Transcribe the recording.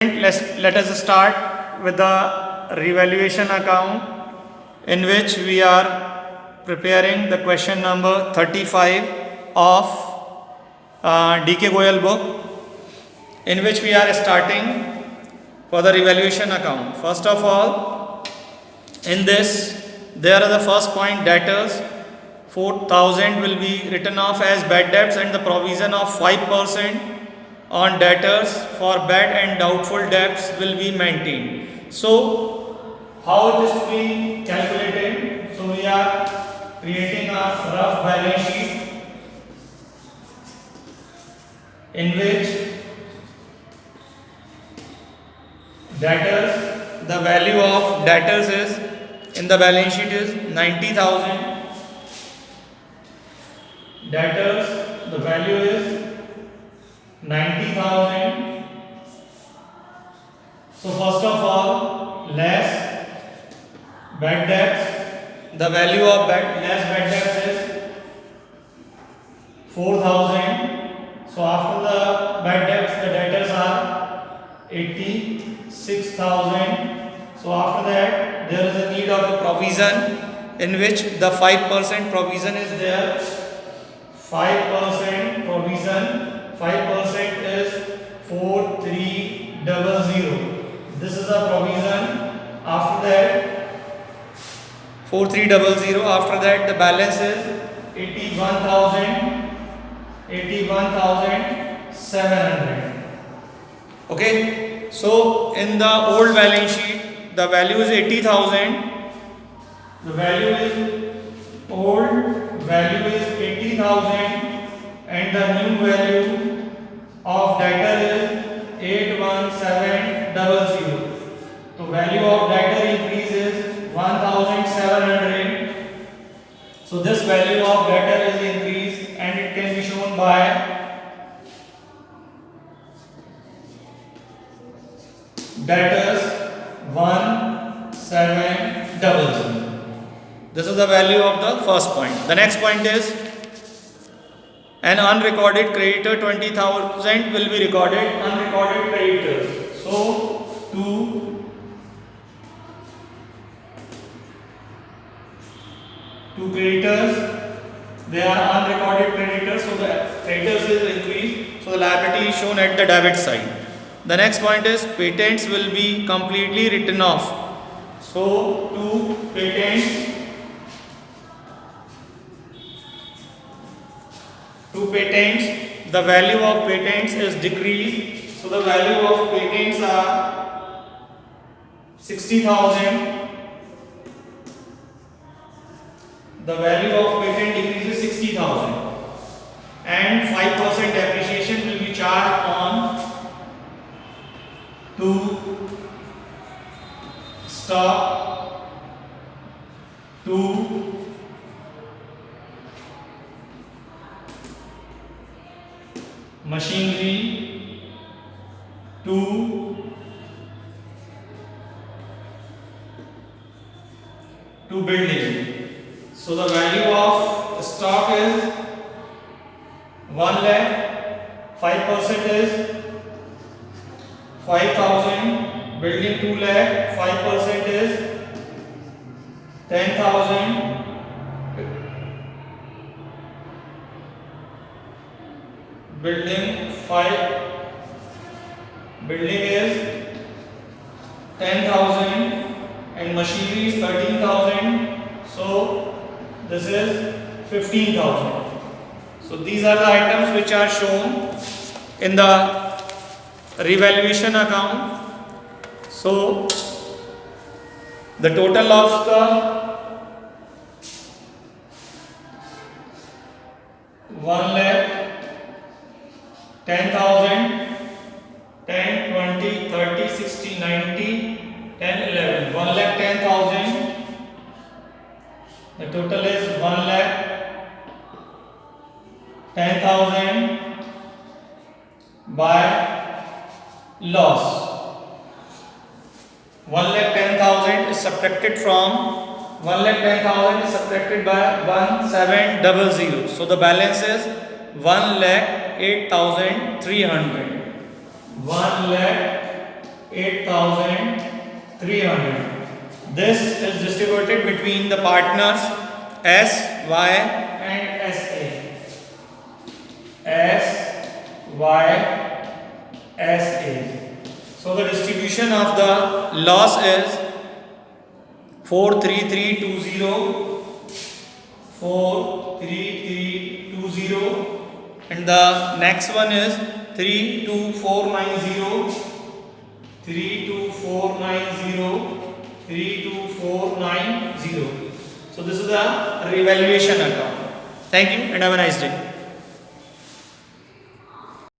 Let us start with the revaluation account in which we are preparing the question number 35 of DK Goyal book, in which we are starting for the revaluation account. First of all, in this there are the first point, debtors. 4,000 will be written off as bad debts and the provision of 5% on debtors for bad and doubtful debts will be maintained. So, how it is to be calculated? So, we are creating a rough balance sheet in which debtors, the value of debtors is in the balance sheet is 90,000. Debtors, the value is 90,000. So first of all, less bad debts. The value of less bad debts is 4,000. So after the bad debts, the debtors are 86,000. So after that, there is a need of a provision in which the 5% provision is there. 5% provision. 5% is 4300. This is a provision. After that, 4300. After that, the balance is 81,700. Okay. So in the old balance sheet, the value is 80,000. The value is old value is 80,000 and the new value of debtor is 81700. So value of debtor increases 1,700. So this value of debtor is increased and it can be shown by debtors 1700. This is the value of the first point. The next point is an unrecorded creditor 20,000 will be recorded. Unrecorded creditors. So two creditors, they are unrecorded creditors. So the creditors is increased. So the liability is shown at the debit side. The next point is patents will be completely written off. So two patents. The value of patents is decreased. So the value of patents are 60,000. The value of patent decreases 60,000 and 5% depreciation will be charged on to stock, to machinery, to building. So the value of stock is 1 lakh, 5% is 5,000, building 2 lakh, 5% is 10,000. Building is 10,000 and machinery is 13,000. So this is 15,000. So these are the items which are shown in the revaluation account. So the total of the 1 lakh, 10,000, 10, 20, 30, 60, 90, 10, 11. 1 lakh 10,000. The total is 1 lakh 10,000 by loss. 1 lakh 10,000 is subtracted from 1 lakh 10,000 is subtracted by 1700. So the balance is 1 lakh 8,300. 1 lakh 8,300. This is distributed between the partners S, Y and SA. S, Y, SA. So the distribution of the loss is 43320, 43320, and the next one is 32490, 32490, 32490. So this is a revaluation account. Thank you and have a nice day.